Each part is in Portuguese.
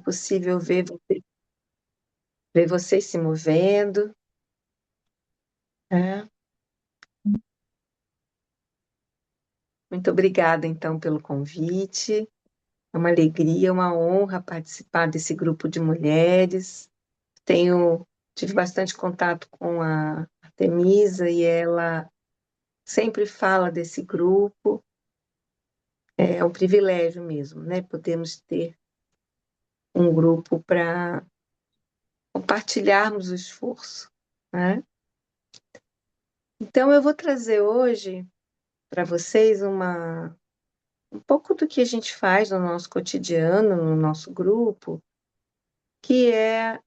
possível ver vocês se movendo, né? Muito obrigada, então, pelo convite. É uma alegria, uma honra participar desse grupo de mulheres. Tive bastante contato com a Artemisa e ela sempre fala desse grupo. É um privilégio mesmo, né? Podemos ter um grupo para compartilharmos o esforço, né? Então, eu vou trazer hoje para vocês um pouco do que a gente faz no nosso cotidiano, no nosso grupo, que é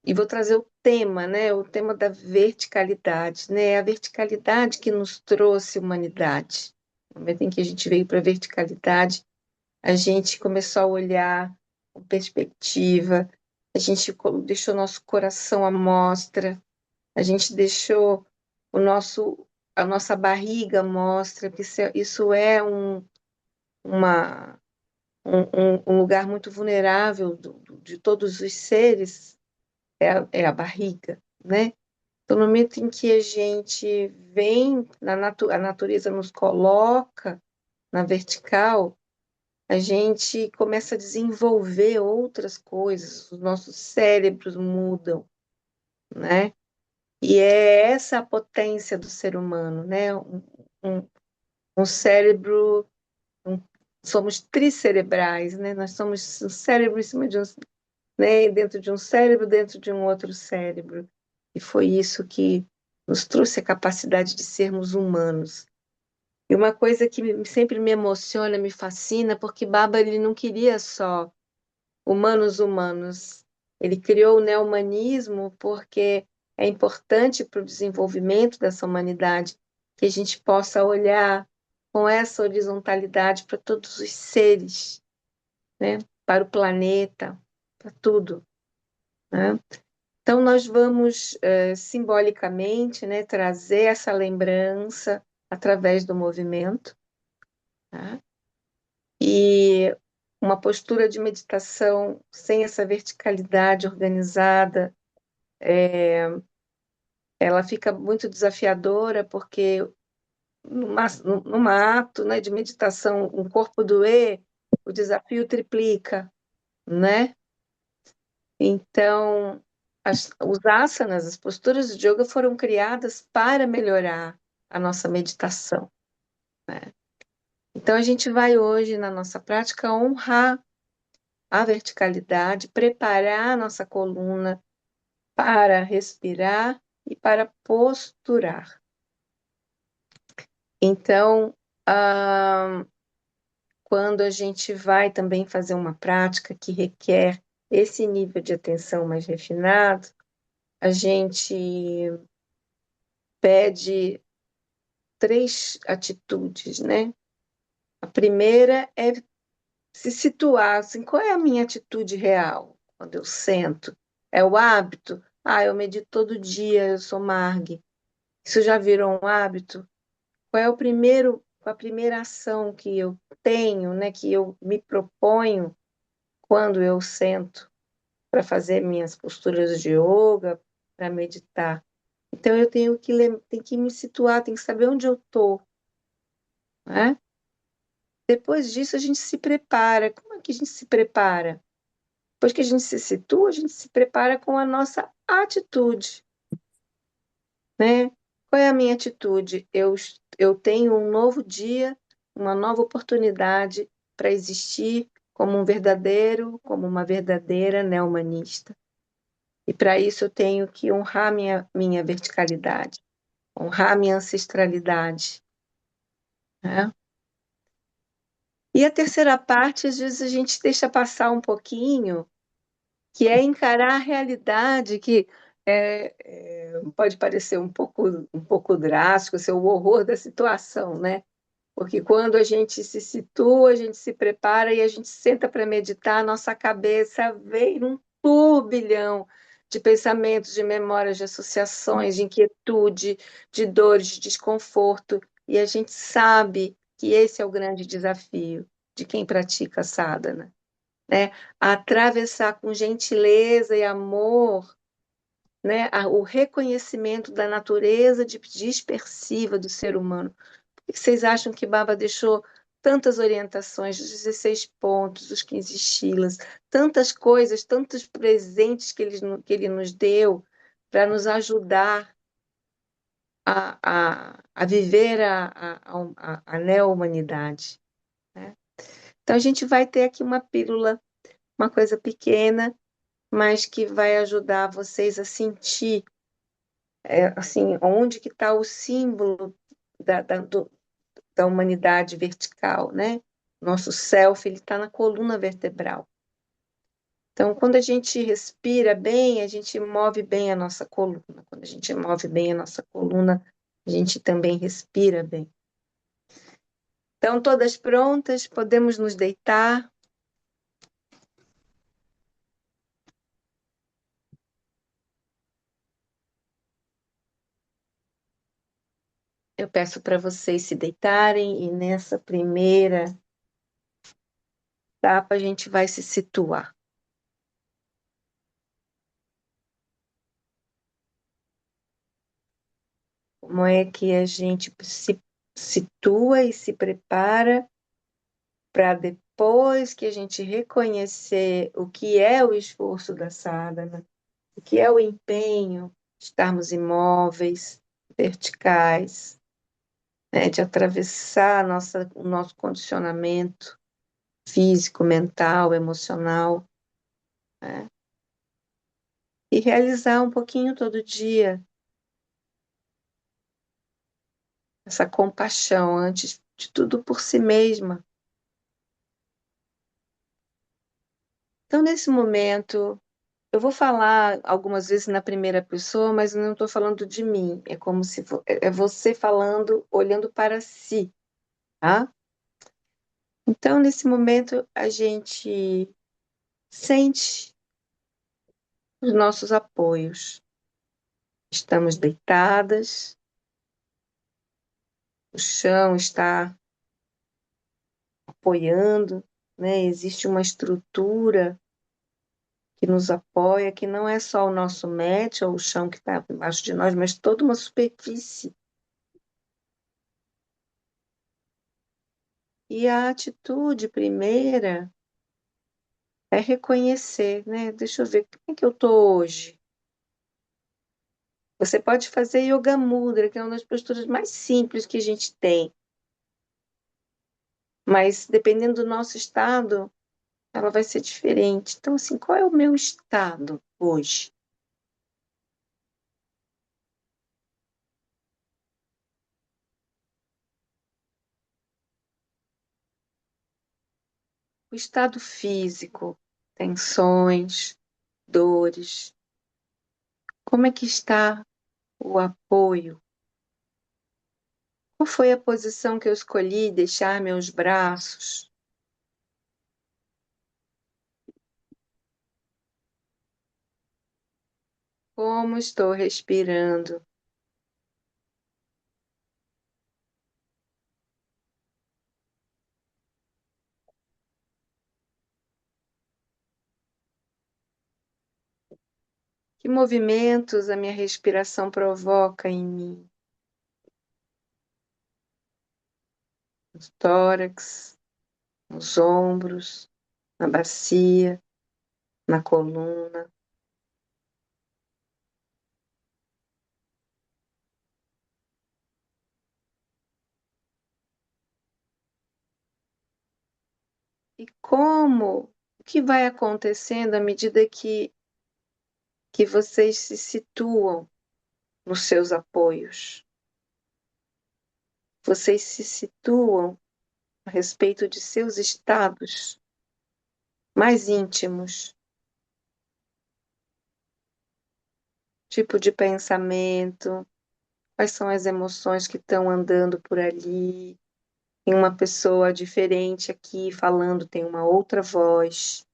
e vou trazer o tema, né? O tema da verticalidade, né? A verticalidade que nos trouxe humanidade. No momento em que a gente veio para a verticalidade, a gente começou a olhar com perspectiva, a gente deixou nosso coração à mostra, a gente deixou a nossa barriga à mostra, porque isso é uma, um lugar muito vulnerável de todos os seres, é a barriga, né? Então, no momento em que a gente vem, a natureza nos coloca na vertical, a gente começa a desenvolver outras coisas, os nossos cérebros mudam, né? E é essa a potência do ser humano, né? Um, um cérebro, um- somos tricerebrais, né? Nós somos um cérebro em cima de um, né? Dentro de um cérebro, dentro de um outro cérebro. E foi isso que nos trouxe a capacidade de sermos humanos. E uma coisa que sempre me emociona, me fascina, porque Baba ele não queria só humanos. Ele criou o neo-humanismo porque é importante para o desenvolvimento dessa humanidade que a gente possa olhar com essa horizontalidade para todos os seres, né? Para o planeta, para tudo, né? Então, nós vamos simbolicamente, né, trazer essa lembrança através do movimento, tá? E uma postura de meditação sem essa verticalidade organizada, ela fica muito desafiadora, porque numa ato, né, de meditação, um corpo doer, o desafio triplica, né? Então, os asanas, as posturas de yoga foram criadas para melhorar a nossa meditação, né? Então, a gente vai hoje, na nossa prática, honrar a verticalidade, preparar a nossa coluna para respirar e para posturar. Então, quando a gente vai também fazer uma prática que requer esse nível de atenção mais refinado, a gente pede 3 atitudes, né? A primeira é se situar, assim, qual é a minha atitude real quando eu sento? É o hábito? Ah, eu medito todo dia, eu sou Marg. Isso já virou um hábito? Qual a primeira ação que eu tenho, né, que eu me proponho quando eu sento para fazer minhas posturas de yoga, para meditar? Então eu tenho que me situar, tenho que saber onde eu estou, né? Depois disso a gente se prepara. Como é que a gente se prepara? Depois que a gente se situa, a gente se prepara com a nossa atitude, né? Qual é a minha atitude? Eu tenho um novo dia, uma nova oportunidade para existir como como uma verdadeira neo-humanista. E para isso eu tenho que honrar minha verticalidade, honrar minha ancestralidade, né? E a terceira parte, às vezes a gente deixa passar um pouquinho, que é encarar a realidade que pode parecer um pouco drástico, ser o horror da situação, né? Porque quando a gente se situa, a gente se prepara e a gente senta para meditar, a nossa cabeça vem num turbilhão de pensamentos, de memórias, de associações, de inquietude, de dores, de desconforto, e a gente sabe que esse é o grande desafio. de quem pratica sadhana, né? A atravessar com gentileza e amor, né? O reconhecimento da natureza dispersiva do ser humano. Por que vocês acham que Baba deixou tantas orientações, os 16 pontos, os 15 shilas, tantas coisas, tantos presentes que ele nos deu para nos ajudar a viver a neo-humanidade, né? Então, a gente vai ter aqui uma pílula, uma coisa pequena, mas que vai ajudar vocês a sentir, assim, onde que está o símbolo da humanidade vertical, né? Nosso self, ele está na coluna vertebral. Então, quando a gente respira bem, a gente move bem a nossa coluna. Quando a gente move bem a nossa coluna, a gente também respira bem. Então, todas prontas, podemos nos deitar. Eu peço para vocês se deitarem e nessa primeira etapa a gente vai se situar. Como é que a gente se situa e se prepara para depois que a gente reconhecer o que é o esforço da sadhana, o que é o empenho, estarmos imóveis, verticais, né, de atravessar o nosso condicionamento físico, mental, emocional, né, e realizar um pouquinho todo dia essa compaixão, antes de tudo por si mesma. Então, nesse momento, eu vou falar algumas vezes na primeira pessoa, mas eu não estou falando de mim. É como se é você falando, olhando para si, tá? Então, nesse momento, a gente sente os nossos apoios. Estamos deitadas, o chão está apoiando, né? Existe uma estrutura que nos apoia, que não é só o nosso mat ou o chão que está embaixo de nós, mas toda uma superfície. E a atitude primeira é reconhecer, né? Deixa eu ver, como é que eu estou hoje? Você pode fazer Yoga Mudra, que é uma das posturas mais simples que a gente tem, mas dependendo do nosso estado, ela vai ser diferente. Então, assim, qual é o meu estado hoje? O estado físico, tensões, dores. Como é que está o apoio? Qual foi a posição que eu escolhi deixar meus braços? Como estou respirando? Que movimentos a minha respiração provoca em mim? No tórax, nos ombros, na bacia, na coluna. E como, o que vai acontecendo à medida que vocês se situam nos seus apoios? Vocês se situam a respeito de seus estados mais íntimos, tipo de pensamento, quais são as emoções que estão andando por ali. Tem uma pessoa diferente aqui falando, tem uma outra voz.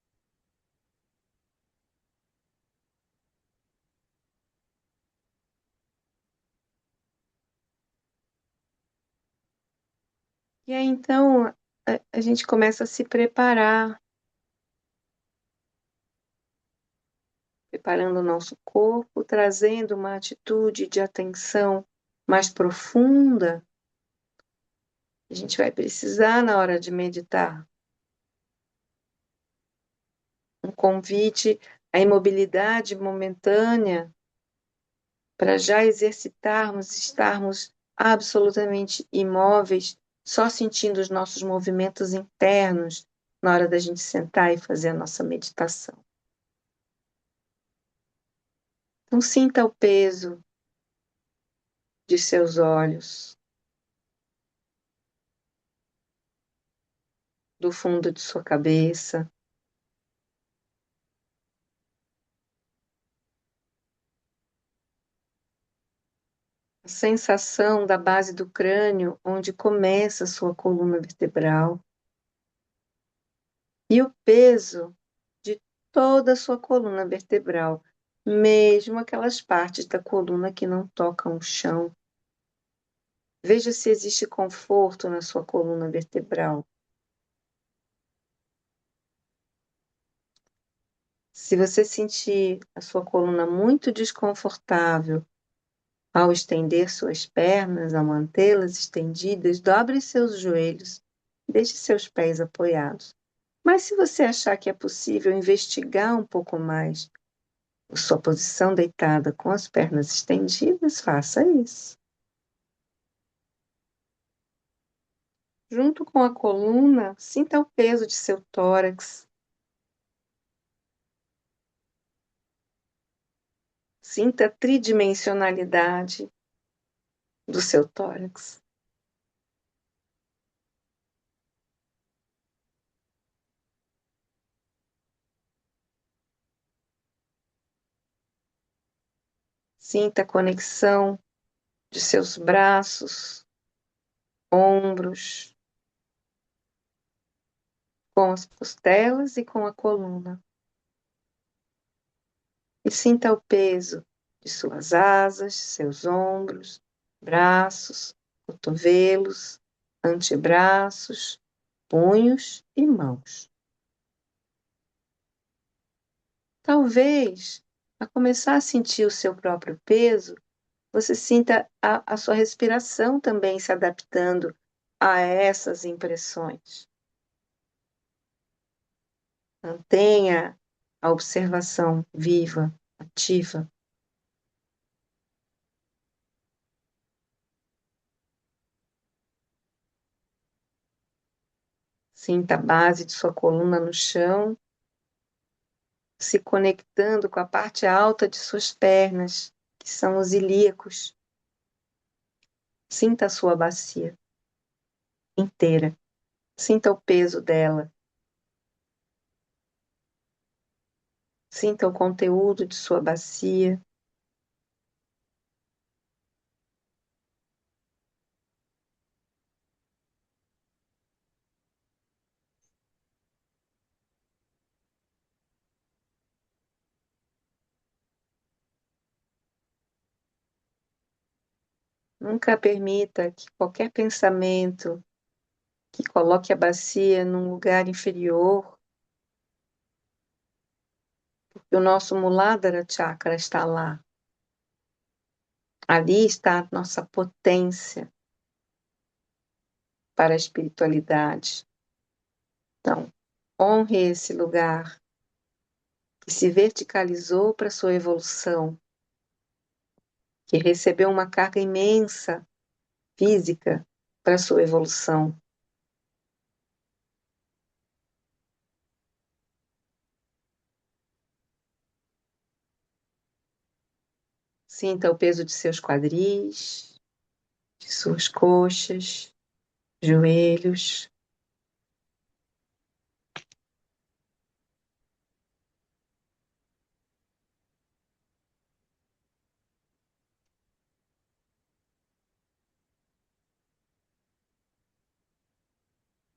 E aí, então, a gente começa a se preparar, preparando o nosso corpo, trazendo uma atitude de atenção mais profunda. A gente vai precisar na hora de meditar. Um convite à imobilidade momentânea para já exercitarmos, estarmos absolutamente imóveis, só sentindo os nossos movimentos internos na hora da gente sentar e fazer a nossa meditação. Então, sinta o peso de seus olhos, do fundo de sua cabeça, a sensação da base do crânio, onde começa a sua coluna vertebral, e o peso de toda a sua coluna vertebral, mesmo aquelas partes da coluna que não tocam o chão. Veja se existe conforto na sua coluna vertebral. Se você sentir a sua coluna muito desconfortável ao estender suas pernas, ao mantê-las estendidas, dobre seus joelhos, deixe seus pés apoiados. Mas se você achar que é possível investigar um pouco mais sua posição deitada com as pernas estendidas, faça isso. Junto com a coluna, sinta o peso de seu tórax. Sinta a tridimensionalidade do seu tórax. Sinta a conexão de seus braços, ombros, com as costelas e com a coluna. E sinta o peso de suas asas, seus ombros, braços, cotovelos, antebraços, punhos e mãos. Talvez, a começar a sentir o seu próprio peso, você sinta a sua respiração também se adaptando a essas impressões. Mantenha a observação viva, ativa. Sinta a base de sua coluna no chão, se conectando com a parte alta de suas pernas, que são os ilíacos. Sinta a sua bacia inteira. Sinta o peso dela. Sinta o conteúdo de sua bacia. Nunca permita que qualquer pensamento que coloque a bacia num lugar inferior, porque o nosso Muladhara Chakra está lá. Ali está a nossa potência para a espiritualidade. Então, honre esse lugar que se verticalizou para a sua evolução, que recebeu uma carga imensa física para a sua evolução. Sinta o peso de seus quadris, de suas coxas, joelhos.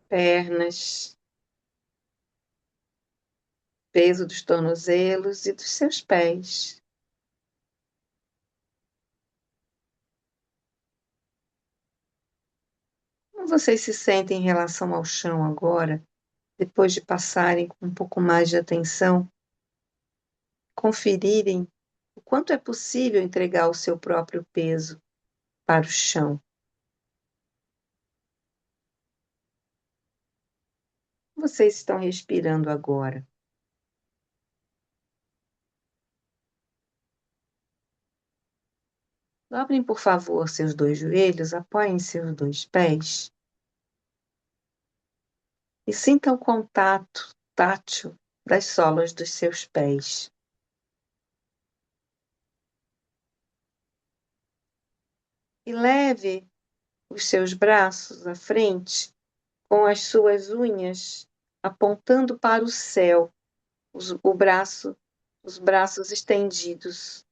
Pernas, peso dos tornozelos e dos seus pés. Como vocês se sentem em relação ao chão agora, depois de passarem com um pouco mais de atenção, conferirem o quanto é possível entregar o seu próprio peso para o chão? Vocês estão respirando agora. Dobrem, por favor, seus dois joelhos, apoiem seus dois pés e sintam o contato tátil das solas dos seus pés. E leve os seus braços à frente, com as suas unhas apontando para o céu, o braço, os braços estendidos.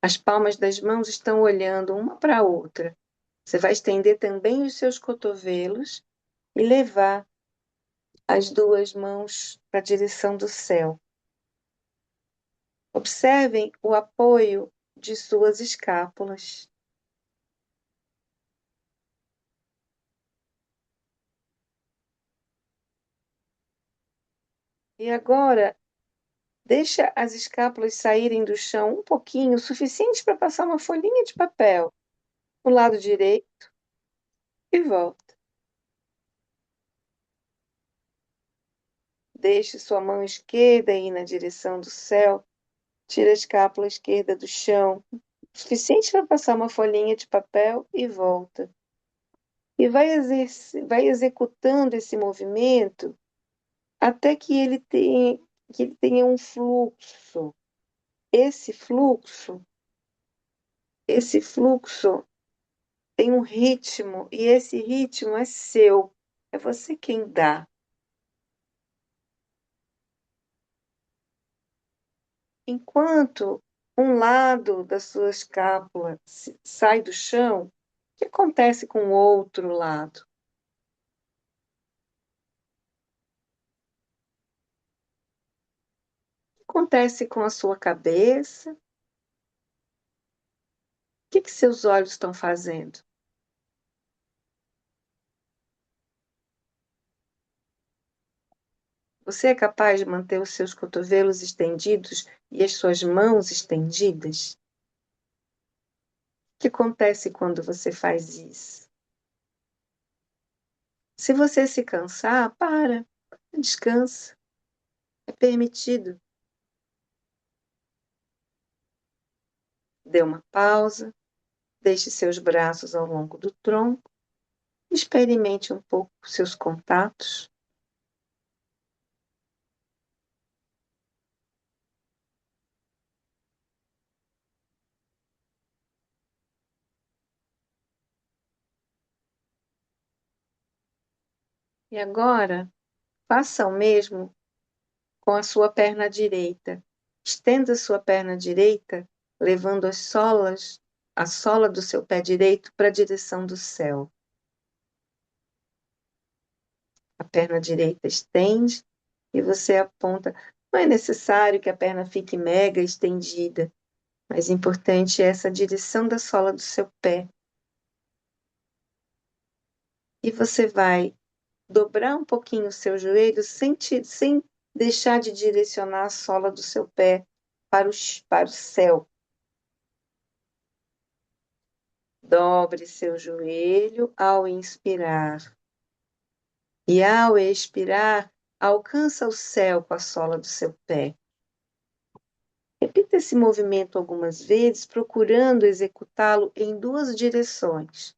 As palmas das mãos estão olhando uma para a outra. Você vai estender também os seus cotovelos e levar as duas mãos para a direção do céu. Observem o apoio de suas escápulas. E agora, deixa as escápulas saírem do chão um pouquinho, o suficiente para passar uma folhinha de papel no lado direito e volta. Deixe sua mão esquerda ir na direção do céu. Tira a escápula esquerda do chão, o suficiente para passar uma folhinha de papel e volta. E vai executando esse movimento até que ele tenha um fluxo. Esse fluxo, esse fluxo tem um ritmo e esse ritmo é seu, é você quem dá. Enquanto um lado da sua escápula sai do chão, o que acontece com o outro lado? O que acontece com a sua cabeça? O que seus olhos estão fazendo? Você é capaz de manter os seus cotovelos estendidos e as suas mãos estendidas? O que acontece quando você faz isso? Se você se cansar, para, descansa, é permitido. Dê uma pausa, deixe seus braços ao longo do tronco, experimente um pouco seus contatos. E agora, faça o mesmo com a sua perna direita. Estenda a sua perna direita, levando a sola do seu pé direito para a direção do céu. A perna direita estende e você aponta. Não é necessário que a perna fique mega estendida, mas importante é essa direção da sola do seu pé. E você vai dobrar um pouquinho o seu joelho sem deixar de direcionar a sola do seu pé para o céu. Dobre seu joelho ao inspirar. E ao expirar, alcança o céu com a sola do seu pé. Repita esse movimento algumas vezes, procurando executá-lo em duas direções.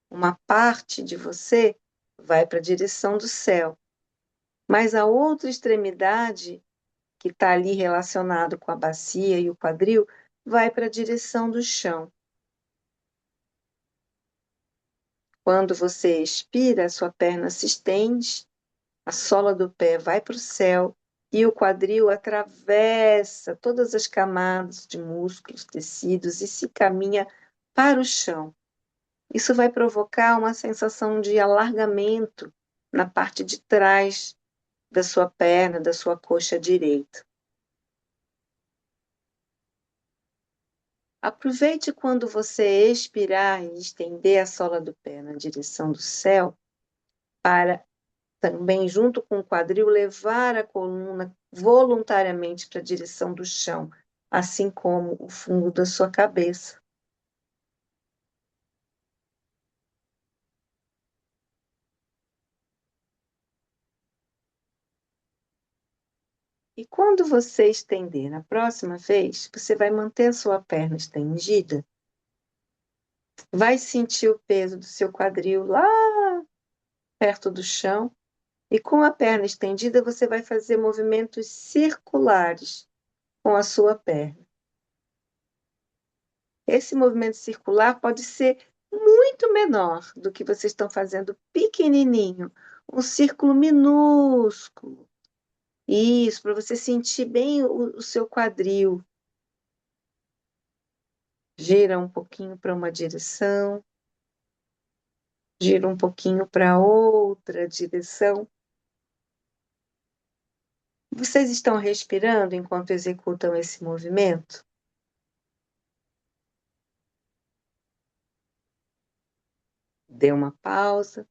Uma parte de você vai para a direção do céu, mas a outra extremidade, que está ali relacionado com a bacia e o quadril, vai para a direção do chão. Quando você expira, a sua perna se estende, a sola do pé vai para o céu e o quadril atravessa todas as camadas de músculos, tecidos e se caminha para o chão. Isso vai provocar uma sensação de alargamento na parte de trás da sua perna, da sua coxa direita. Aproveite quando você expirar e estender a sola do pé na direção do céu, para também, junto com o quadril, levar a coluna voluntariamente para a direção do chão, assim como o fundo da sua cabeça. E quando você estender na próxima vez, você vai manter a sua perna estendida, vai sentir o peso do seu quadril lá perto do chão, e com a perna estendida, você vai fazer movimentos circulares com a sua perna. Esse movimento circular pode ser muito menor do que vocês estão fazendo pequenininho, um círculo minúsculo. Isso, para você sentir bem o seu quadril. Gira um pouquinho para uma direção, gira um pouquinho para outra direção. Vocês estão respirando enquanto executam esse movimento? Dê uma pausa,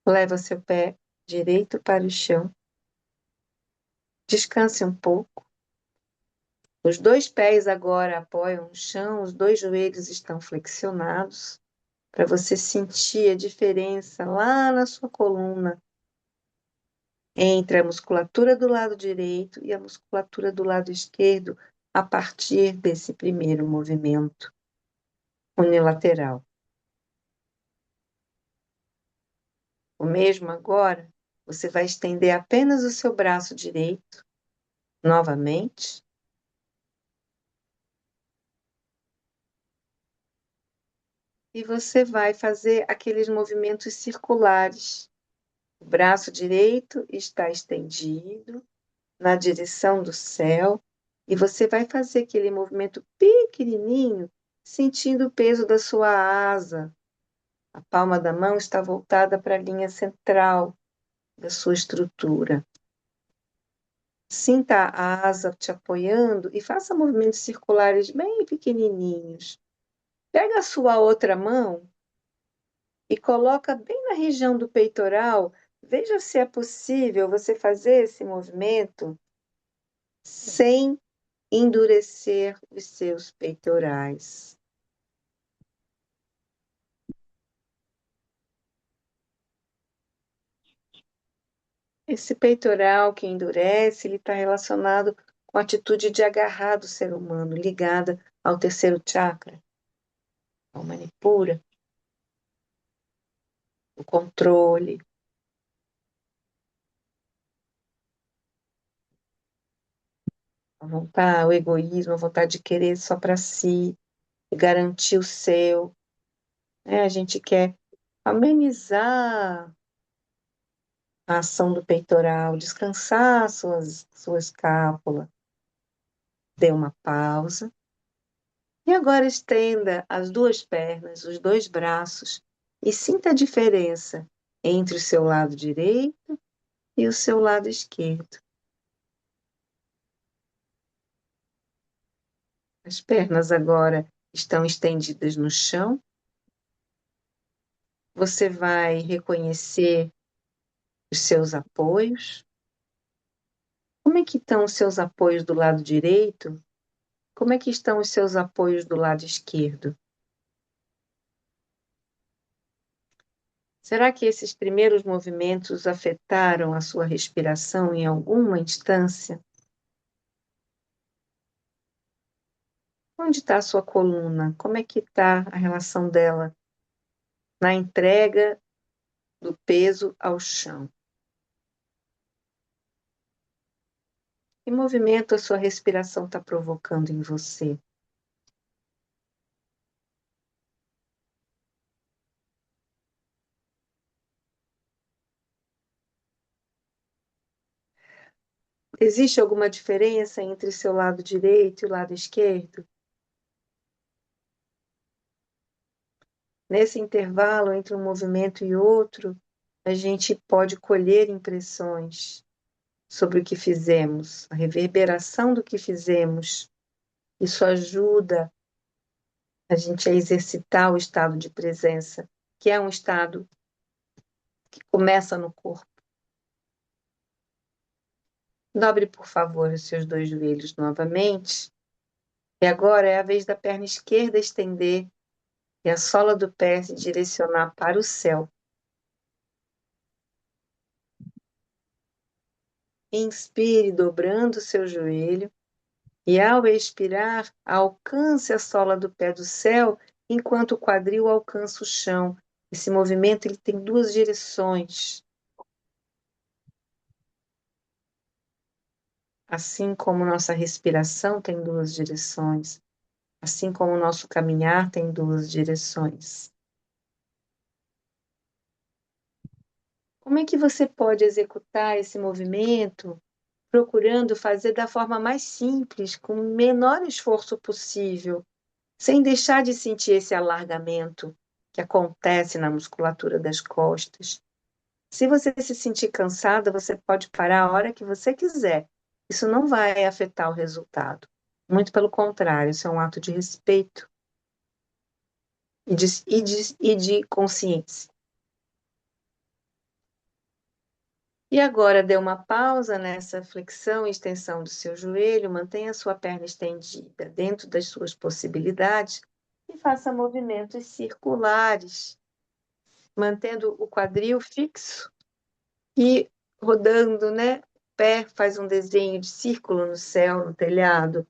leva seu pé direito para o chão, descanse um pouco. Os dois pés agora apoiam o chão, os dois joelhos estão flexionados, para você sentir a diferença lá na sua coluna entre a musculatura do lado direito e a musculatura do lado esquerdo a partir desse primeiro movimento unilateral. O mesmo agora, você vai estender apenas o seu braço direito, novamente, e você vai fazer aqueles movimentos circulares. O braço direito está estendido na direção do céu e você vai fazer aquele movimento pequenininho, sentindo o peso da sua asa. A palma da mão está voltada para a linha central da sua estrutura. Sinta a asa te apoiando e faça movimentos circulares bem pequenininhos. Pega a sua outra mão e coloca bem na região do peitoral. Veja se é possível você fazer esse movimento sem endurecer os seus peitorais. Esse peitoral que endurece, ele está relacionado com a atitude de agarrar do ser humano, ligada ao terceiro chakra, ao Manipura, o controle, a vontade, o egoísmo, a vontade de querer só para si, garantir o seu. Né? A gente quer amenizar a ação do peitoral, descansar sua escápula. Dê uma pausa. E agora estenda as duas pernas, os dois braços e sinta a diferença entre o seu lado direito e o seu lado esquerdo. As pernas agora estão estendidas no chão. Você vai reconhecer os seus apoios. Como é que estão os seus apoios do lado direito? Como é que estão os seus apoios do lado esquerdo? Será que esses primeiros movimentos afetaram a sua respiração em alguma instância? Onde está a sua coluna? Como é que está a relação dela na entrega do peso ao chão? Que movimento a sua respiração está provocando em você? Existe alguma diferença entre seu lado direito e o lado esquerdo? Nesse intervalo entre um movimento e outro, a gente pode colher impressões sobre o que fizemos, a reverberação do que fizemos. Isso ajuda A gente exercitar o estado de presença, que é um estado que começa no corpo. Dobre, por favor, os seus dois joelhos novamente. E agora é a vez da perna esquerda estender e a sola do pé se direcionar para o céu. Inspire, dobrando o seu joelho. E ao expirar, alcance a sola do pé do céu, enquanto o quadril alcança o chão. Esse movimento ele tem duas direções. Assim como nossa respiração tem duas direções, assim como o nosso caminhar tem duas direções. Como é que você pode executar esse movimento procurando fazer da forma mais simples, com o menor esforço possível, sem deixar de sentir esse alargamento que acontece na musculatura das costas? Se você se sentir cansada, você pode parar a hora que você quiser. Isso não vai afetar o resultado. Muito pelo contrário, isso é um ato de respeito e de consciência. E agora dê uma pausa nessa flexão e extensão do seu joelho, mantenha a sua perna estendida dentro das suas possibilidades e faça movimentos circulares, mantendo o quadril fixo e rodando, né? O pé faz um desenho de círculo no céu, no telhado.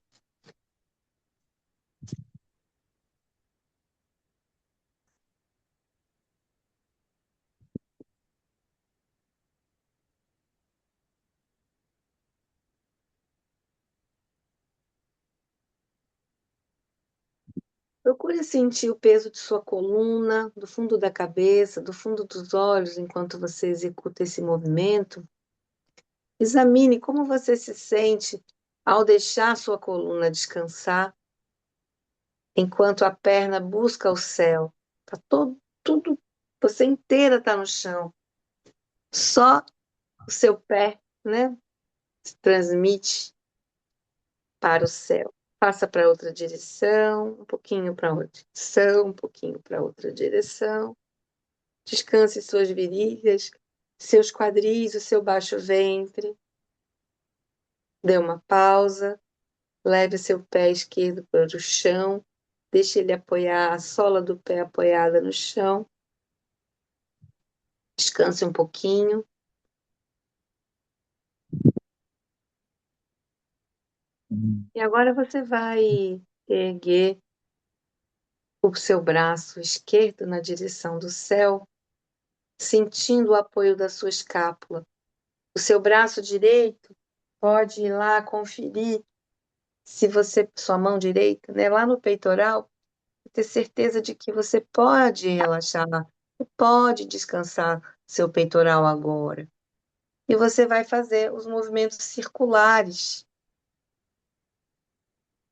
Procure sentir o peso de sua coluna, do fundo da cabeça, do fundo dos olhos, enquanto você executa esse movimento. Examine como você se sente ao deixar sua coluna descansar, enquanto a perna busca o céu. Tá tudo, você inteira está no chão. Só o seu pé, né, se transmite para o céu. Passa para outra direção, um pouquinho para outra direção, um pouquinho para outra direção. Descanse suas virilhas, seus quadris, o seu baixo ventre. Dê uma pausa. Leve seu pé esquerdo para o chão, deixe ele apoiar, a sola do pé apoiada no chão. Descanse um pouquinho. E agora você vai erguer o seu braço esquerdo na direção do céu, sentindo o apoio da sua escápula. O seu braço direito pode ir lá conferir se você, sua mão direita, né, lá no peitoral, ter certeza de que você pode relaxar, pode descansar seu peitoral agora. E você vai fazer os movimentos circulares.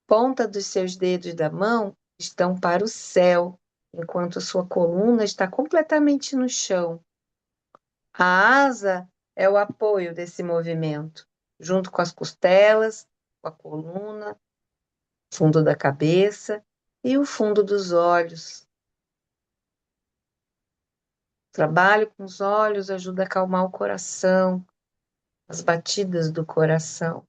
Ponta dos seus dedos da mão estão para o céu, enquanto sua coluna está completamente no chão. A asa é o apoio desse movimento, junto com as costelas, com a coluna, fundo da cabeça e o fundo dos olhos. Trabalho com os olhos ajuda a acalmar o coração, as batidas do coração.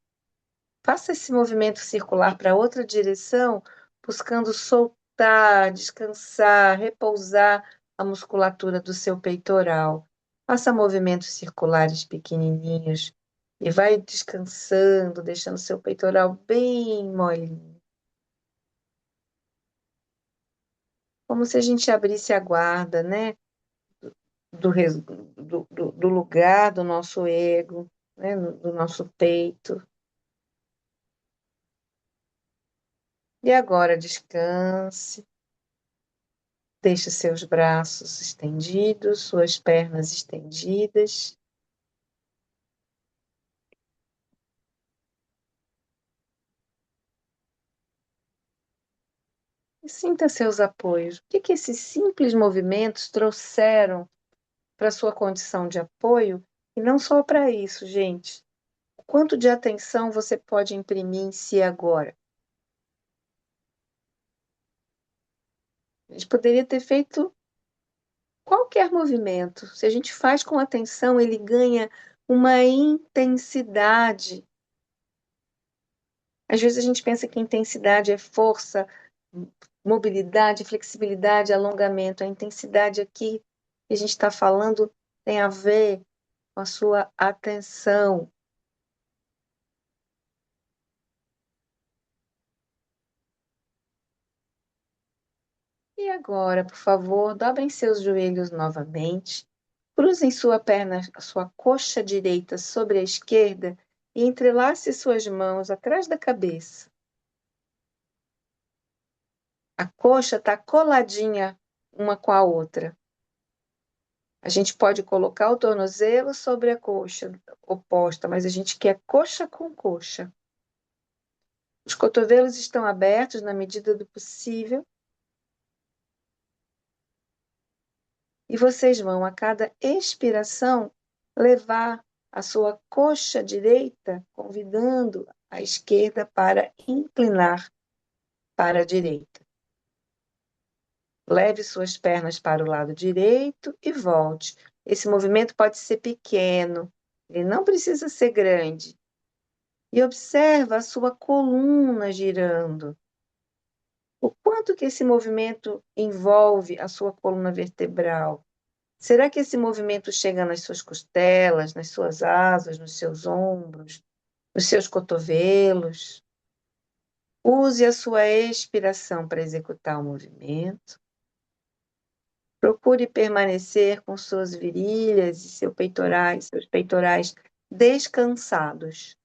Faça esse movimento circular para outra direção, buscando soltar, descansar, repousar a musculatura do seu peitoral. Faça movimentos circulares pequenininhos e vai descansando, deixando seu peitoral bem molinho. Como se a gente abrisse a guarda, né? Do lugar do nosso ego, né? Do nosso peito. E agora descanse, deixe seus braços estendidos, suas pernas estendidas. E sinta seus apoios. O que esses simples movimentos trouxeram para sua condição de apoio? E não só para isso, gente. O quanto de atenção você pode imprimir em si agora? A gente poderia ter feito qualquer movimento. Se a gente faz com atenção, ele ganha uma intensidade. Às vezes a gente pensa que intensidade é força, mobilidade, flexibilidade, alongamento. A intensidade aqui que a gente está falando tem a ver com a sua atenção. E agora, por favor, dobrem seus joelhos novamente. Cruzem sua perna, sua coxa direita sobre a esquerda e entrelace suas mãos atrás da cabeça. A coxa está coladinha uma com a outra. A gente pode colocar o tornozelo sobre a coxa oposta, mas a gente quer coxa com coxa. Os cotovelos estão abertos na medida do possível. E vocês vão, a cada expiração, levar a sua coxa direita, convidando a esquerda para inclinar para a direita. Leve suas pernas para o lado direito e volte. Esse movimento pode ser pequeno, ele não precisa ser grande. E observa a sua coluna girando. O quanto que esse movimento envolve a sua coluna vertebral? Será que esse movimento chega nas suas costelas, nas suas asas, nos seus ombros, nos seus cotovelos? Use a sua expiração para executar o movimento. Procure permanecer com suas virilhas e seus peitorais descansados.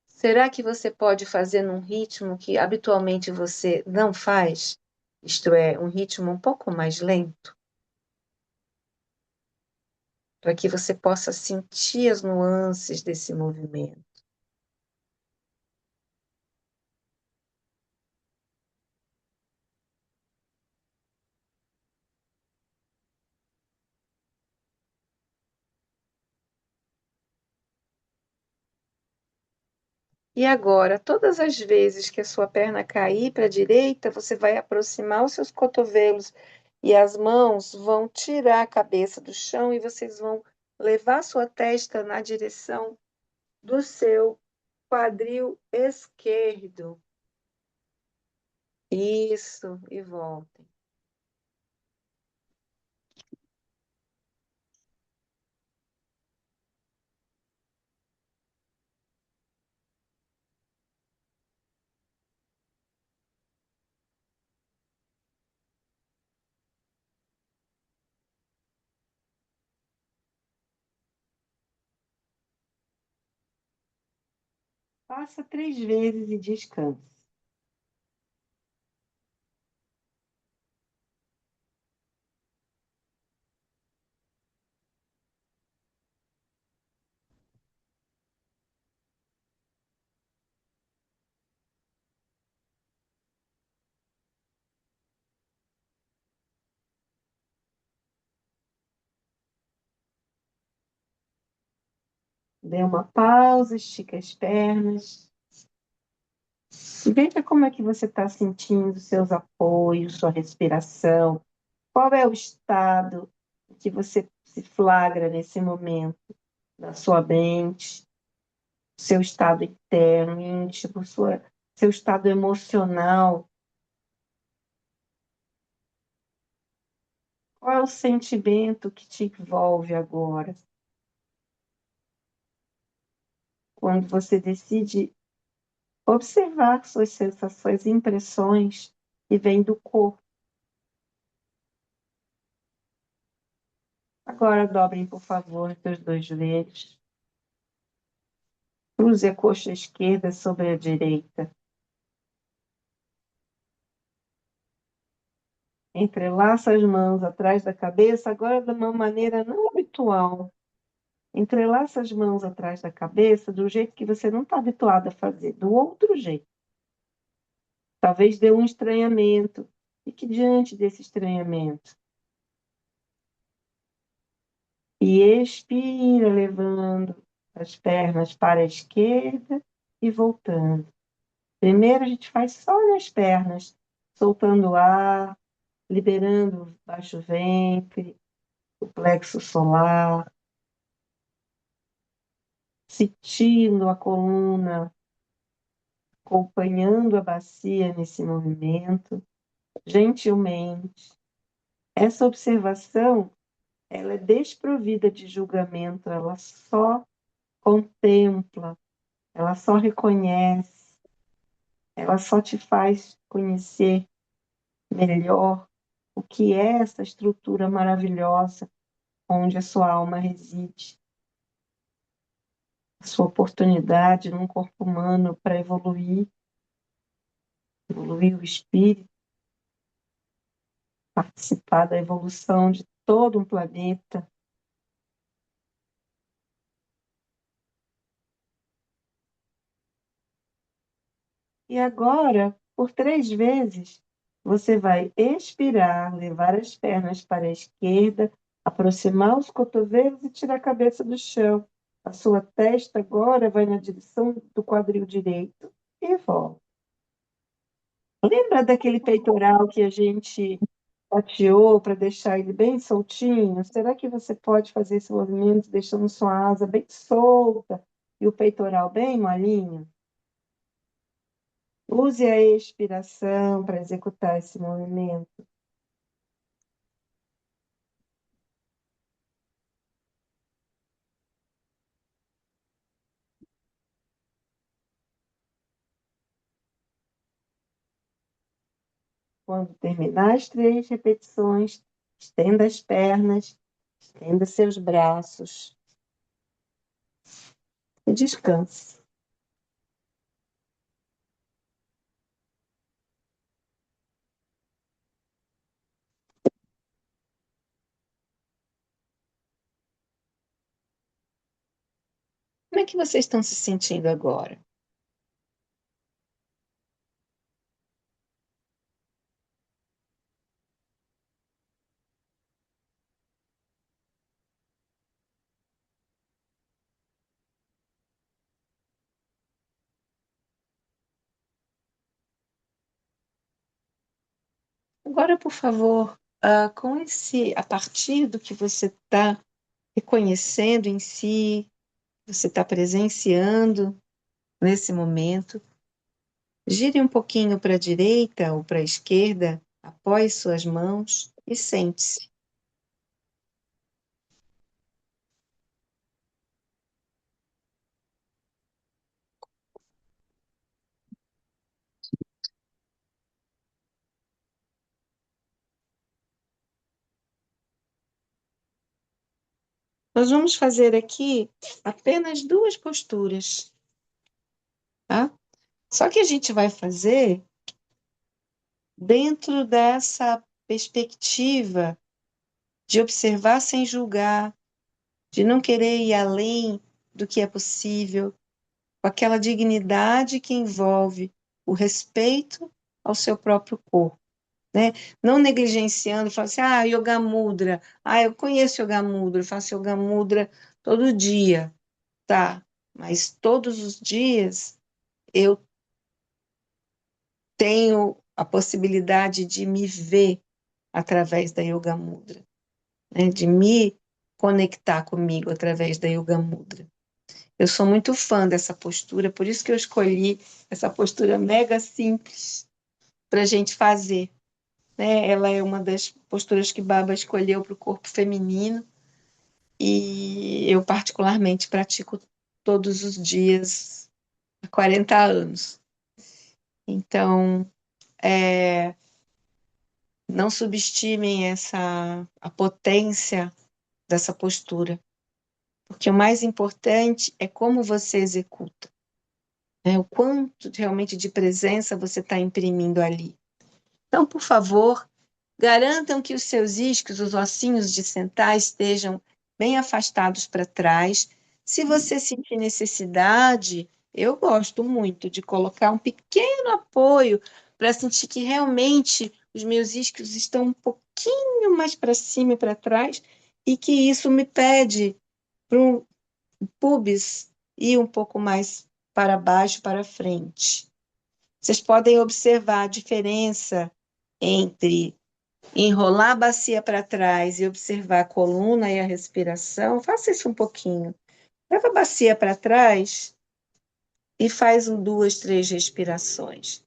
Será que você pode fazer num ritmo que habitualmente você não faz? Isto é, um ritmo um pouco mais lento, para que você possa sentir as nuances desse movimento. E agora, todas as vezes que a sua perna cair para a direita, você vai aproximar os seus cotovelos e as mãos vão tirar a cabeça do chão e vocês vão levar sua testa na direção do seu quadril esquerdo. Isso, e voltem. Faça 3 vezes e descanse. Dê uma pausa, estica as pernas. E veja como é que você está sentindo seus apoios, sua respiração. Qual é o estado que você se flagra nesse momento da sua mente, seu estado interno, íntimo, seu estado emocional? Qual é o sentimento que te envolve agora? Quando você decide observar suas sensações e impressões que vêm do corpo. Agora dobrem, por favor, seus 2 joelhos. Cruze a coxa esquerda sobre a direita. Entrelaça as mãos atrás da cabeça, agora de uma maneira não habitual. Entrelaça as mãos atrás da cabeça do jeito que você não está habituado a fazer, do outro jeito. Talvez dê um estranhamento. Fique diante desse estranhamento. E expira, levando as pernas para a esquerda e voltando. Primeiro a gente faz só nas pernas, soltando o ar, liberando o baixo ventre, o plexo solar, sentindo a coluna, acompanhando a bacia nesse movimento, gentilmente. Essa observação, ela é desprovida de julgamento, ela só contempla, ela só reconhece, ela só te faz conhecer melhor o que é essa estrutura maravilhosa onde a sua alma reside, a sua oportunidade num corpo humano para evoluir o espírito, participar da evolução de todo um planeta. E agora, por 3 vezes, você vai expirar, levar as pernas para a esquerda, aproximar os cotovelos e tirar a cabeça do chão. A sua testa agora vai na direção do quadril direito e volta. Lembra daquele peitoral que a gente tateou para deixar ele bem soltinho? Será que você pode fazer esse movimento deixando sua asa bem solta e o peitoral bem molinho? Use a expiração para executar esse movimento. Quando terminar as 3 repetições, estenda as pernas, estenda seus braços e descanse. Como é que vocês estão se sentindo agora? Agora, por favor, a partir do que você está reconhecendo em si, você está presenciando nesse momento, gire um pouquinho para a direita ou para a esquerda, apoie suas mãos e sente-se. Nós vamos fazer aqui apenas 2 posturas, tá? Só que a gente vai fazer dentro dessa perspectiva de observar sem julgar, de não querer ir além do que é possível, com aquela dignidade que envolve o respeito ao seu próprio corpo, né? Não negligenciando, falando assim, Yoga Mudra, eu conheço Yoga Mudra, eu faço Yoga Mudra todo dia, tá? Mas todos os dias eu tenho a possibilidade de me ver através da Yoga Mudra, né? De me conectar comigo através da Yoga Mudra. Eu sou muito fã dessa postura, por isso que eu escolhi essa postura mega simples para a gente fazer, né? Ela é uma das posturas que Baba escolheu para o corpo feminino e eu particularmente pratico todos os dias há 40 anos. Então, não subestimem a potência dessa postura, porque o mais importante é como você executa, né? O quanto realmente de presença você está imprimindo ali. Então, por favor, garantam que os seus isquios, os ossinhos de sentar, estejam bem afastados para trás. Se você sentir necessidade, eu gosto muito de colocar um pequeno apoio para sentir que realmente os meus isquios estão um pouquinho mais para cima e para trás. e que isso me pede para o pubis ir um pouco mais para baixo, para frente. Vocês podem observar a diferença entre enrolar a bacia para trás e observar a coluna e a respiração. Faça isso um pouquinho. Leva a bacia para trás e faz duas, três respirações.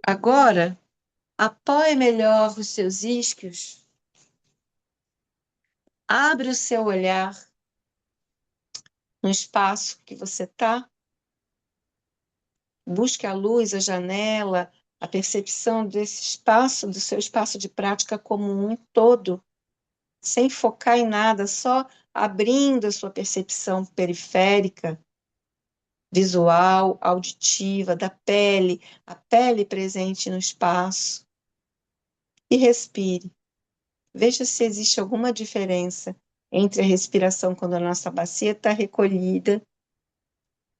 Agora, apoie melhor os seus isquios, abre o seu olhar no espaço que você está, busque a luz, a janela, a percepção desse espaço, do seu espaço de prática como um todo, sem focar em nada, só abrindo a sua percepção periférica, visual, auditiva, da pele, a pele presente no espaço. E respire. Veja se existe alguma diferença entre a respiração quando a nossa bacia está recolhida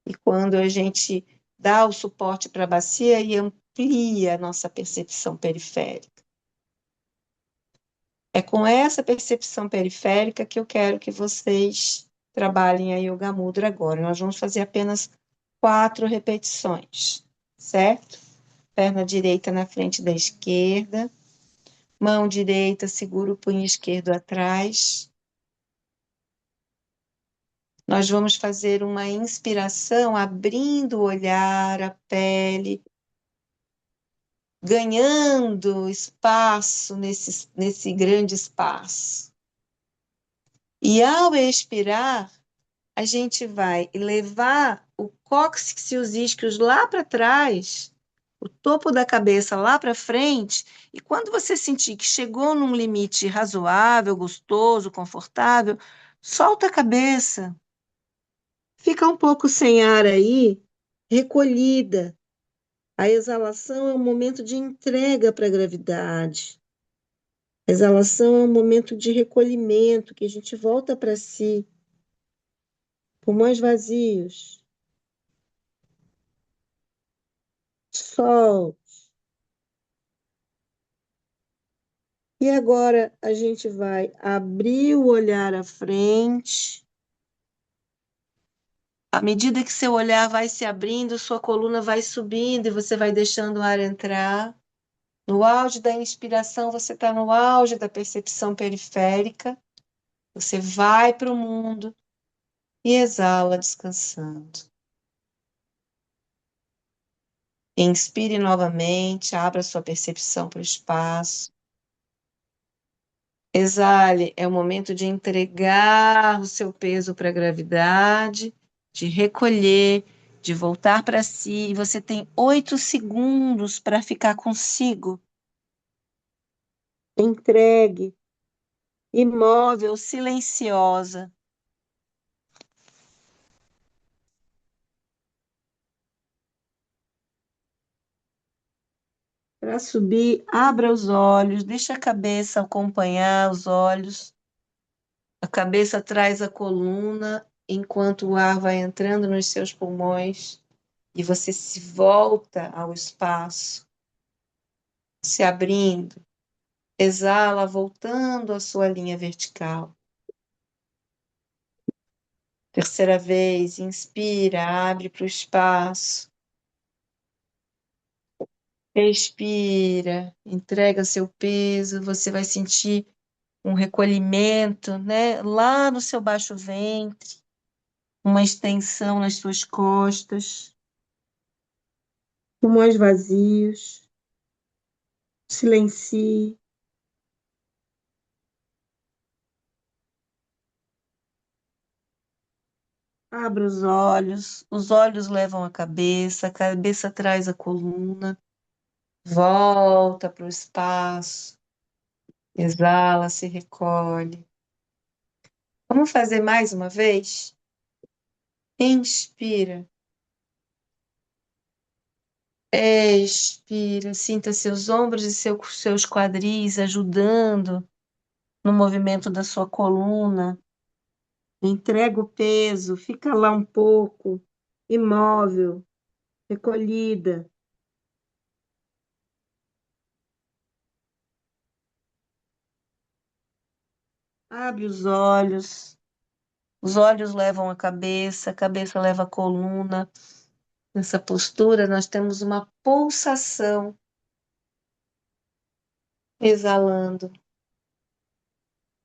e quando a gente dá o suporte para a bacia e amplia a nossa percepção periférica. É com essa percepção periférica que eu quero que vocês trabalhem a Yoga Mudra agora. Nós vamos fazer apenas 4 repetições, certo? Perna direita na frente da esquerda, mão direita segura o punho esquerdo atrás. Nós vamos fazer uma inspiração, abrindo o olhar, a pele, ganhando espaço nesse grande espaço. E ao expirar, a gente vai levar o cóccix e os isquios lá para trás, o topo da cabeça lá para frente, e quando você sentir que chegou num limite razoável, gostoso, confortável, solta a cabeça. Fica um pouco sem ar aí, recolhida. A exalação é um momento de entrega para a gravidade. A exalação é um momento de recolhimento, que a gente volta para si. Pulmões vazios. Sol. E agora a gente vai abrir o olhar à frente. À medida que seu olhar vai se abrindo, sua coluna vai subindo e você vai deixando o ar entrar. No auge da inspiração, você está no auge da percepção periférica. Você vai para o mundo e exala descansando. Inspire novamente, abra sua percepção para o espaço. Exale, é o momento de entregar o seu peso para a gravidade, de recolher, de voltar para si. E você tem 8 segundos para ficar consigo. Entregue, imóvel, silenciosa. Para subir, abra os olhos, deixa a cabeça acompanhar os olhos. A cabeça traz a coluna, enquanto o ar vai entrando nos seus pulmões e você se volta ao espaço, se abrindo. Exala, voltando à sua linha vertical. Terceira vez, inspira, abre para o espaço. Expira, entrega seu peso, você vai sentir um recolhimento, né, lá no seu baixo ventre, uma extensão nas suas costas, pulmões vazios, silencie. Abra os olhos levam a cabeça traz a coluna, volta para o espaço, exala, se recolhe. Vamos fazer mais uma vez? Inspira. Expira, sinta seus ombros e seus quadris ajudando no movimento da sua coluna. Entrega o peso, fica lá um pouco. imóvel, recolhida. Abre os olhos levam a cabeça leva a coluna. Nessa postura, nós temos uma pulsação exalando.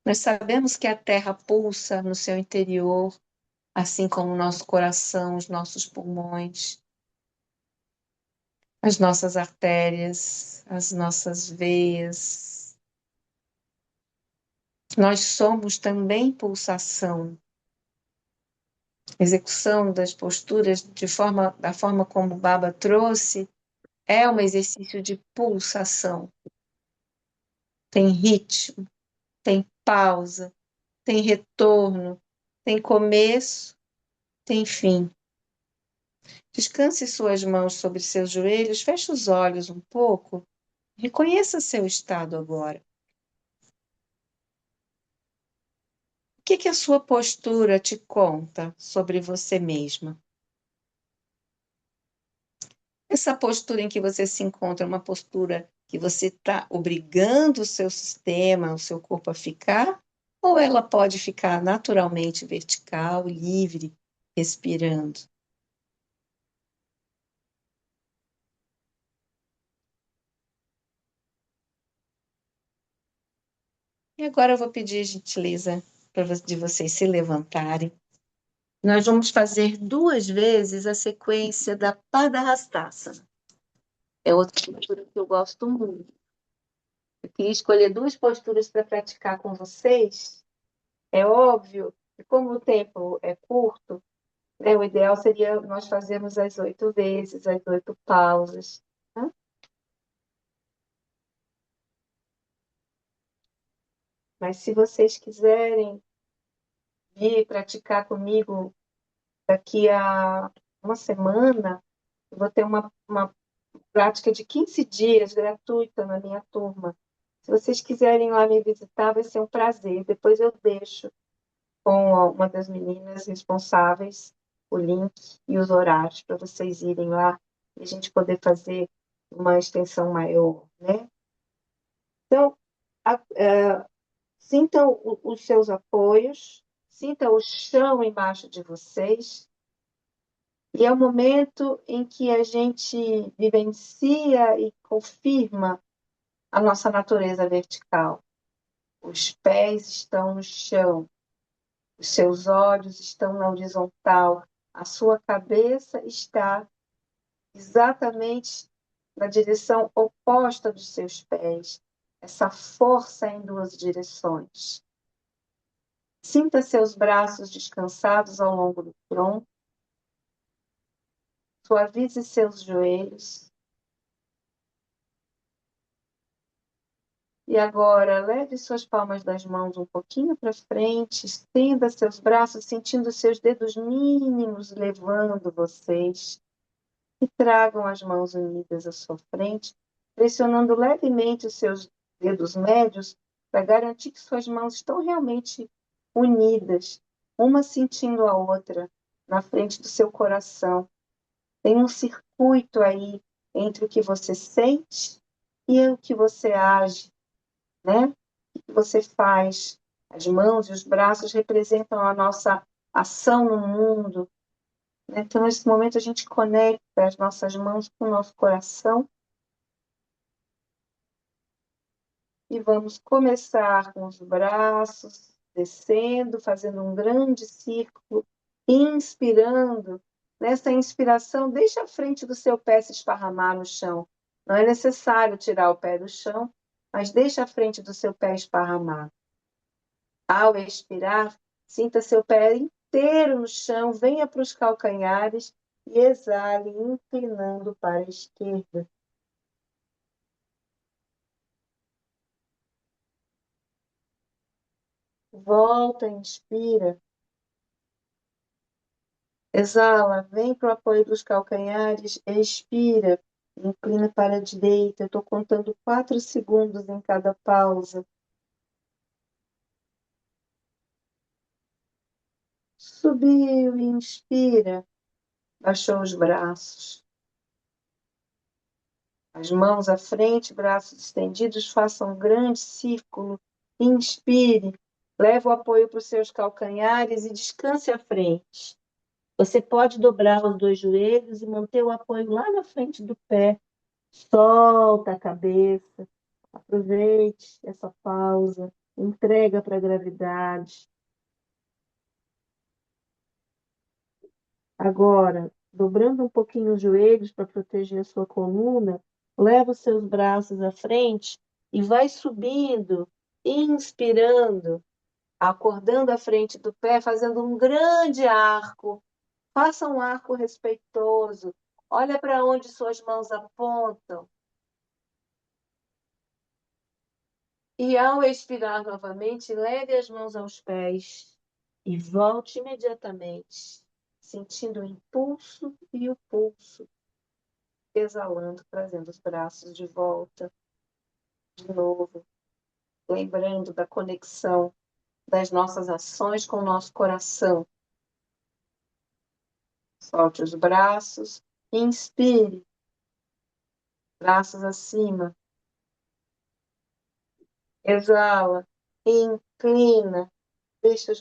Nós sabemos que a terra pulsa no seu interior, assim como o nosso coração, os nossos pulmões, as nossas artérias, as nossas veias. Nós somos também pulsação. Execução das posturas da forma como o Baba trouxe é um exercício de pulsação. Tem ritmo, tem pausa, tem retorno, tem começo, tem fim. Descanse suas mãos sobre seus joelhos, feche os olhos um pouco, reconheça seu estado agora. O que a sua postura te conta sobre você mesma? Essa postura em que você se encontra é uma postura que você está obrigando o seu sistema, o seu corpo a ficar? Ou ela pode ficar naturalmente vertical, livre, respirando? E agora eu vou pedir gentileza de vocês se levantarem. Nós vamos fazer 2 vezes a sequência da Padahastasana. É outra postura que eu gosto muito. Eu queria escolher 2 posturas para praticar com vocês. É óbvio que, como o tempo é curto, né, o ideal seria nós fazermos as 8 vezes, as 8 pausas. Né? Mas se vocês quiserem vir praticar comigo daqui a uma semana, eu vou ter uma prática de 15 dias gratuita na minha turma. Se vocês quiserem ir lá me visitar, vai ser um prazer. Depois eu deixo com uma das meninas responsáveis o link e os horários para vocês irem lá e a gente poder fazer uma extensão maior, né? Então, sintam os seus apoios, sintam o chão embaixo de vocês, e é o momento em que a gente vivencia e confirma a nossa natureza vertical. Os pés estão no chão, os seus olhos estão na horizontal, a sua cabeça está exatamente na direção oposta dos seus pés. Essa força em 2 direções. Sinta seus braços descansados ao longo do tronco. Suavize seus joelhos. E agora, leve suas palmas das mãos um pouquinho para frente, estenda seus braços, sentindo seus dedos mínimos levando vocês. E tragam as mãos unidas à sua frente, pressionando levemente os seus dedos médios para garantir que suas mãos estão realmente unidas, uma sentindo a outra, na frente do seu coração. Tem um circuito aí entre o que você sente e o que você age, né? O que você faz. As mãos e os braços representam a nossa ação no mundo. Né? Então, nesse momento, a gente conecta as nossas mãos com o nosso coração e vamos começar com os braços descendo, fazendo um grande círculo, inspirando. Nessa inspiração, deixe a frente do seu pé se esparramar no chão. Não é necessário tirar o pé do chão, mas deixe a frente do seu pé esparramar. Ao expirar, sinta seu pé inteiro no chão, venha para os calcanhares e exale, inclinando para a esquerda. Volta, inspira. Exala, vem para o apoio dos calcanhares, expira, inclina para a direita. Eu estou contando 4 segundos em cada pausa. Subiu, inspira. Baixou os braços. As mãos à frente, braços estendidos, faça um grande círculo. Inspire. Leve o apoio para os seus calcanhares e descanse à frente. Você pode dobrar os dois joelhos e manter o apoio lá na frente do pé. Solta a cabeça. Aproveite essa pausa. Entrega para a gravidade. Agora, dobrando um pouquinho os joelhos para proteger a sua coluna, leva os seus braços à frente e vai subindo, inspirando, acordando a frente do pé, fazendo um grande arco. Faça um arco respeitoso. Olha para onde suas mãos apontam. E ao expirar novamente, leve as mãos aos pés e volte imediatamente, sentindo o impulso e o pulso, exalando, trazendo os braços de volta, de novo, lembrando da conexão das nossas ações com o nosso coração. Solte os braços, inspire, braços acima, exala, inclina, deixa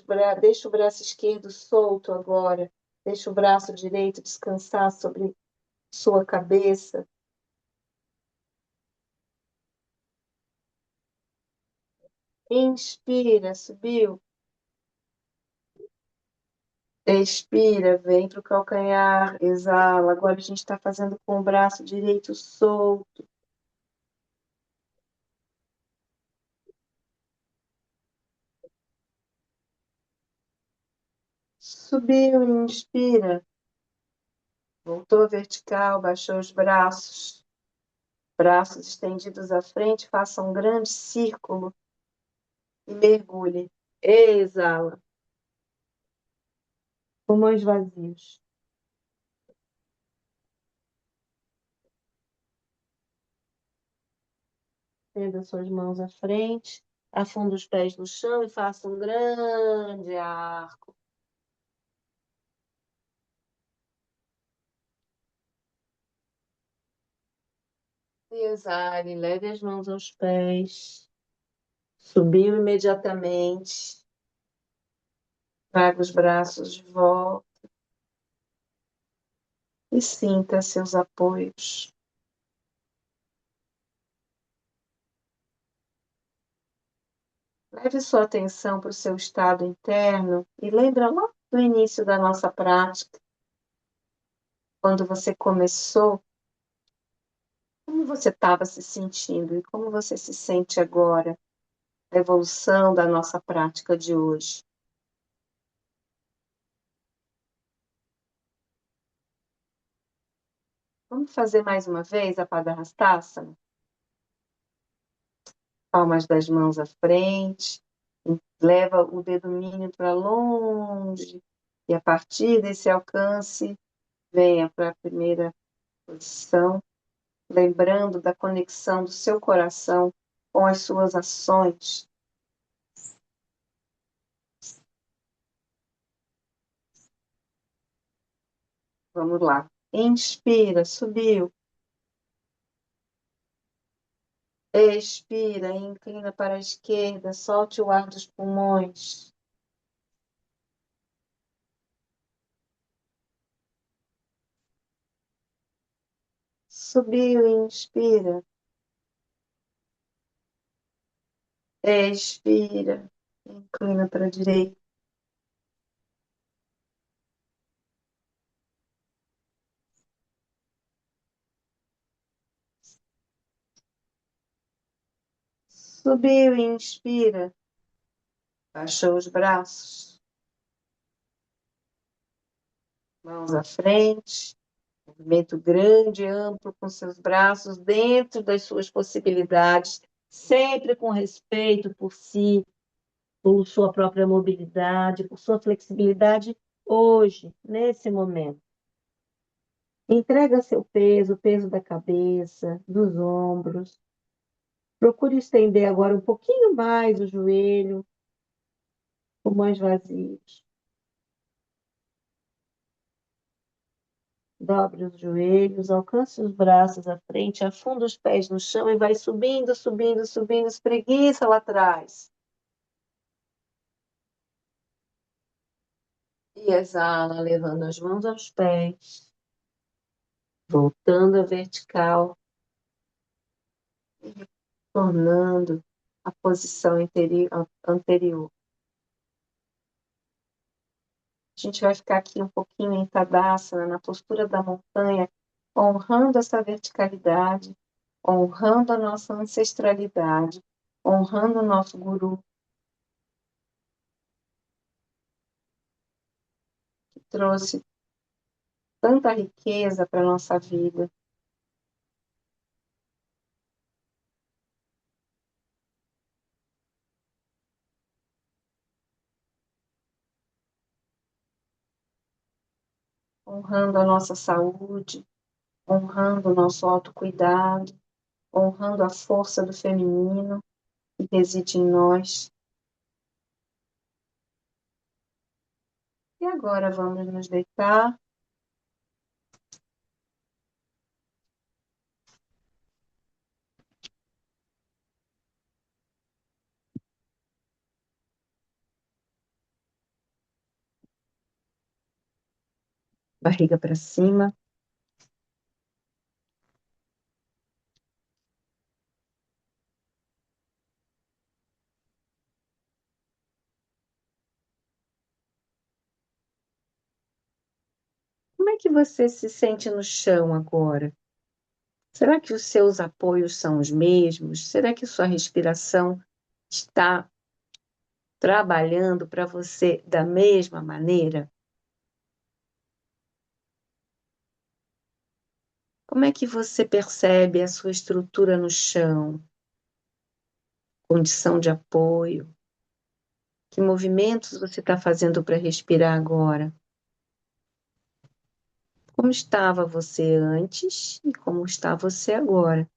o braço esquerdo solto agora, deixa o braço direito descansar sobre sua cabeça. Inspira, subiu. Expira, vem para o calcanhar, exala. Agora a gente está fazendo com o braço direito solto. Subiu, inspira. Voltou vertical, baixou os braços. Braços estendidos à frente, faça um grande círculo e mergulhe. Exala. Pulmões vazios. Estenda suas mãos à frente, afunda os pés no chão e faça um grande arco. E exale, leve as mãos aos pés. Subiu imediatamente. Traga os braços de volta e sinta seus apoios. Leve sua atenção para o seu estado interno e lembra lá do início da nossa prática, quando você começou, como você estava se sentindo e como você se sente agora, a evolução da nossa prática de hoje. Vamos fazer mais uma vez a Padarastasana? Palmas das mãos à frente, leva o dedo mínimo para longe, e a partir desse alcance, venha para a primeira posição, lembrando da conexão do seu coração com as suas ações. Vamos lá. Inspira, subiu. Expira, inclina para a esquerda, solte o ar dos pulmões. Subiu, inspira. Expira, inclina para a direita. Subiu, inspira. Baixou os braços. Mãos à frente. Movimento grande, amplo, com seus braços dentro das suas possibilidades, sempre com respeito por si, por sua própria mobilidade, por sua flexibilidade hoje, nesse momento. Entrega seu peso, o peso da cabeça, dos ombros. Procure estender agora um pouquinho mais o joelho, pulmões vazios. Dobre os joelhos, alcance os braços à frente, afunda os pés no chão e vai subindo, subindo, subindo, espreguiça lá atrás. E exala, levando as mãos aos pés, voltando à vertical, tornando a posição anterior. A gente vai ficar aqui um pouquinho em Tadasana, na postura da montanha, honrando essa verticalidade, honrando a nossa ancestralidade, honrando o nosso guru, que trouxe tanta riqueza para a nossa vida. Honrando a nossa saúde, honrando o nosso autocuidado, honrando a força do feminino que reside em nós. E agora vamos nos deitar, barriga para cima. Como é que você se sente no chão agora? Será que os seus apoios são os mesmos? Será que sua respiração está trabalhando para você da mesma maneira? Como é que você percebe a sua estrutura no chão, condição de apoio? Que movimentos você está fazendo para respirar agora? Como estava você antes e como está você agora?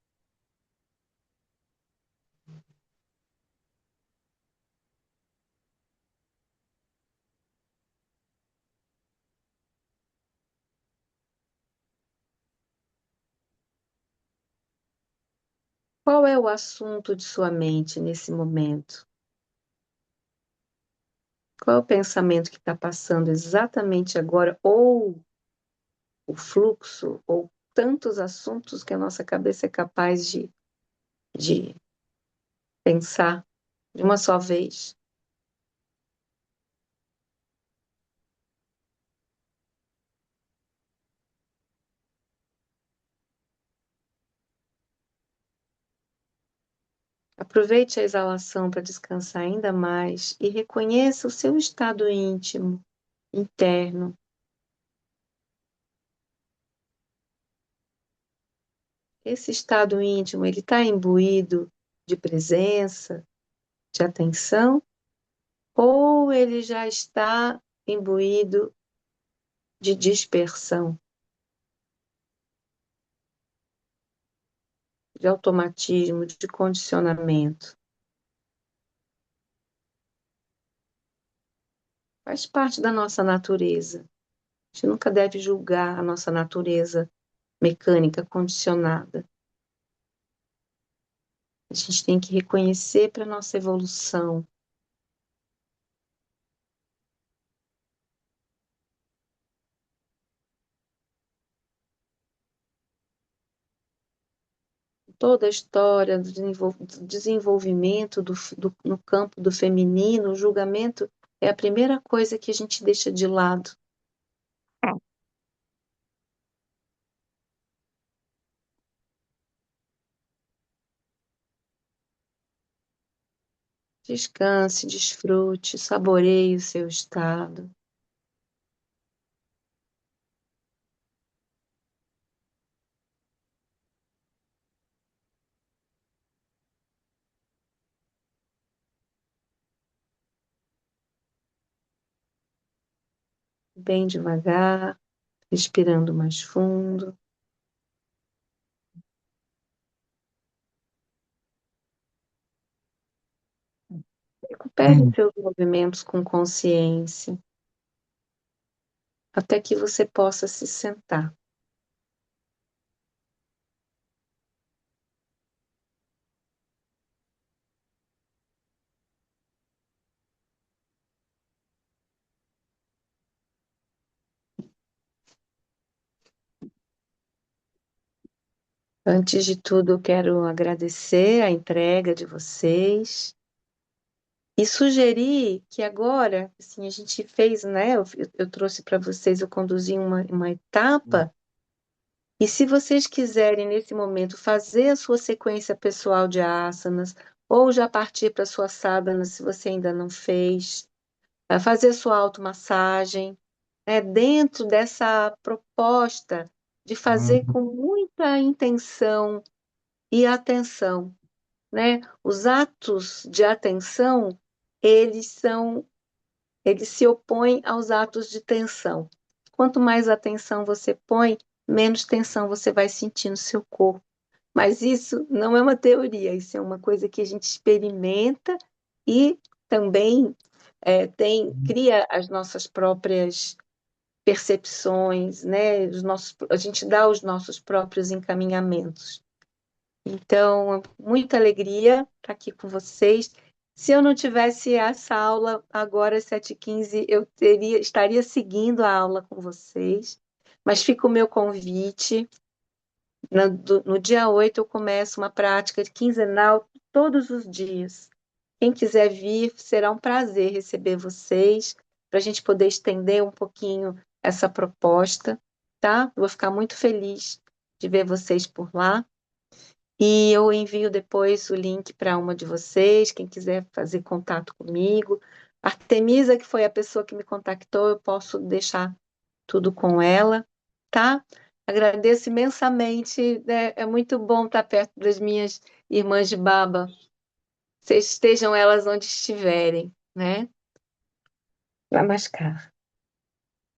Qual é o assunto de sua mente nesse momento? Qual é o pensamento que está passando exatamente agora? Ou o fluxo, ou tantos assuntos que a nossa cabeça é capaz de pensar de uma só vez? Aproveite a exalação para descansar ainda mais e reconheça o seu estado íntimo, interno. Esse estado íntimo, ele está imbuído de presença, de atenção, ou ele já está imbuído de dispersão, de automatismo, de condicionamento? Faz parte da nossa natureza. A gente nunca deve julgar a nossa natureza mecânica condicionada. A gente tem que reconhecer para a nossa evolução. Toda a história do desenvolvimento no campo do feminino, o julgamento é a primeira coisa que a gente deixa de lado. Descanse, desfrute, saboreie o seu estado. Bem devagar, respirando mais fundo. Recupere seus movimentos com consciência, até que você possa se sentar. Antes de tudo, eu quero agradecer a entrega de vocês e sugerir que agora, assim, a gente fez, né? Eu trouxe para vocês, eu conduzi uma Hum. etapa, e se vocês quiserem, nesse momento, fazer a sua sequência pessoal de asanas, ou já partir para a sua sadhana, se você ainda não fez, fazer a sua automassagem, dentro dessa proposta de fazer Uhum. com muita intenção e atenção, né? Os atos de atenção, eles são, eles se opõem aos atos de tensão. Quanto mais atenção você põe, menos tensão você vai sentir no seu corpo. Mas isso não é uma teoria, isso é uma coisa que a gente experimenta e também cria as nossas próprias percepções, né? A gente dá os nossos próprios encaminhamentos. Então, muita alegria estar aqui com vocês. Se eu não tivesse essa aula agora às 7h15, estaria seguindo a aula com vocês. Mas fica o meu convite. No dia 8 eu começo uma prática quinzenal todos os dias. Quem quiser vir, será um prazer receber vocês, para a gente poder estender um pouquinho essa proposta, tá? Vou ficar muito feliz de ver vocês por lá. E eu envio depois o link para uma de vocês, quem quiser fazer contato comigo. Artemisa, que foi a pessoa que me contactou, eu posso deixar tudo com ela, tá? Agradeço imensamente, né? É muito bom estar perto das minhas irmãs de baba. Vocês estejam elas onde estiverem, né? Namaskar.